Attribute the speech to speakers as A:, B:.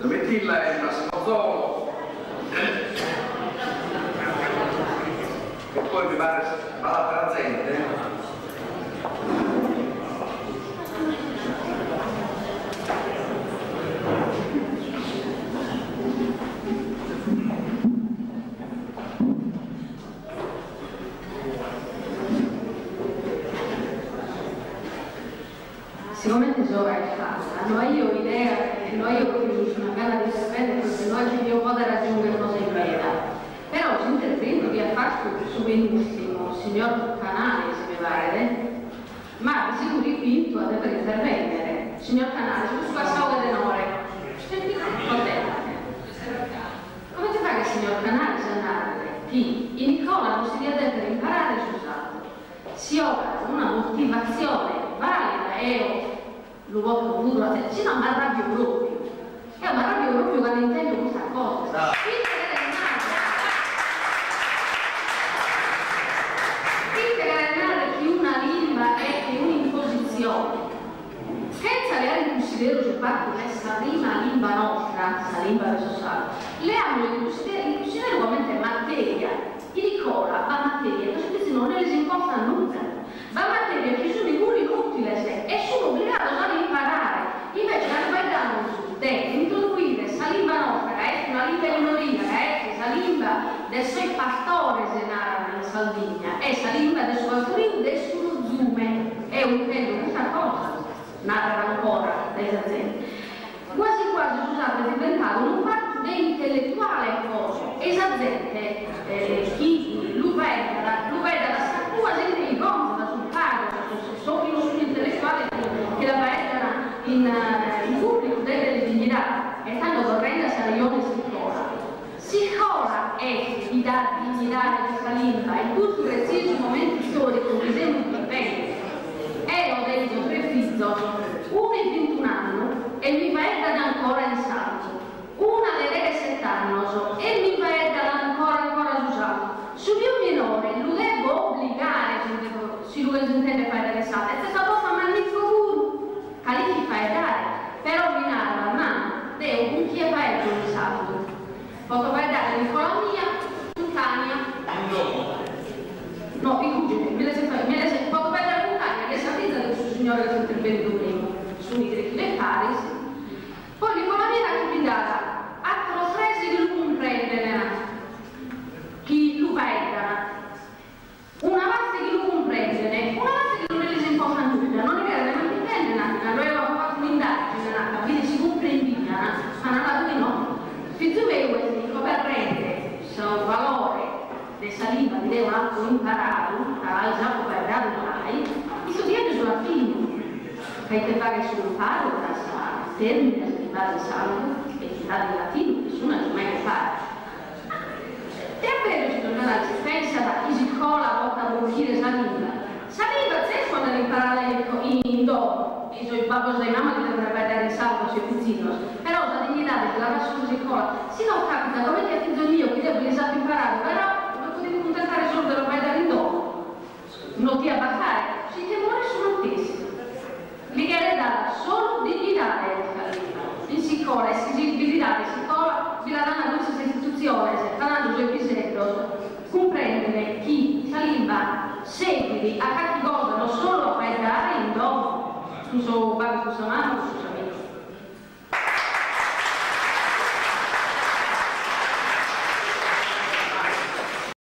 A: Domettilla è il Massimo e poi mi pare va la Trazente.
B: Siccome tesoro è fatta, noi ho idea, noi ho proprio una gara di sapere perché noi ci abbiamo un po' da raggiungere cosa in veda. Però l'intervento che ha fatto su benissimo il signor Canale, se mi pare, ma di sicuro dipinto a dover intervenire. Signor Canale, su questa soga d'onore, come ti fa che il signor Canale sa andare? Chi? In Nicola non si deve imparare sul salto. Si opera una motivazione valida e lo voto puro, se no mi arrabbio proprio. Io mi arrabbio proprio quando intendo questa cosa. Integrare che una lingua è che un'imposizione. Senza le in considero sul fatto che questa prima lingua nostra, questa lingua del sociale, le hanno in considero come materia. In Nicola va materia, perché se non le si imposta nulla. Va materia che sono inutile se e sono obbligato a imparare. Invece la guardano sul te, introdurre questa lingua nostra, che è una lingua minoria, che è questa lingua del suo pastore se narra in Sardegna, è questa lingua del suo autorio del suo zume, è un intendo questa cosa, narra ancora dai aziende. Quasi quasi scusate, è diventato un fatto di intellettuale cosa, esattamente chi lo vede da statua sempre in conto, sul padre, sopra sull'intellettuale che la vedono in pubblico delle dignità e stanno correndo a Sarione Sicola è di dare dignità a questa lingua in tutto il preciso momento storico che siamo vivendo. E ho detto tre figli, uno in 21 anni e mi vedono ancora in salto, una delle 7 anni e mi vedono ancora usato. Su mio minore lo devo obbligare, se lui intende fare le salto, e questa cosa magnifico pure, che gli fai dare, però mi narra la mano, devo con chi è vedo il salto. Posso guardare l'economia, Montagna, no, i cugini, posso guardare Montagna, che sapete del suo signore che è intervenuto prima, sui diritti del Paris, poi l'economia che mi dà, altro stress che non comprende, chi lo veda, una parte che lo comprende, una parte che non le si importa nulla, non è vero, ma non intende, noi avevamo fatto un'indagine, quindi si comprendeva, ma non la tu no. Se tu vedi questo per rendere il valore del saliva di un atto imparato, che già cooperato mai, i soggetti sono affini, che hai che fare sul paro da termine di base salvo e di base latino, nessuno ha mai fatto. E è vero, signor Canale, si pensa da Isicola volta a uscire saliva. Saliva, se quando imparare in dopo, i suoi babbo e mamma che dovrebbero dare in salvo sui cugini, però la dignità che la lascia così cola, se non capita, come ti è figlio mio, che devo esatto imparare, però non potevo contentare solo per dare in dopo, non ti abbassare, si temore sono attesi, li chiede dare solo dignità in sicola, e sensibilità in sicola, vi la danno a questa istituzione, se parlando sui pisello, comprendere chi saliva seguiti a che cosa non solo a dare in dopo, su suo babbo, su sua mamma,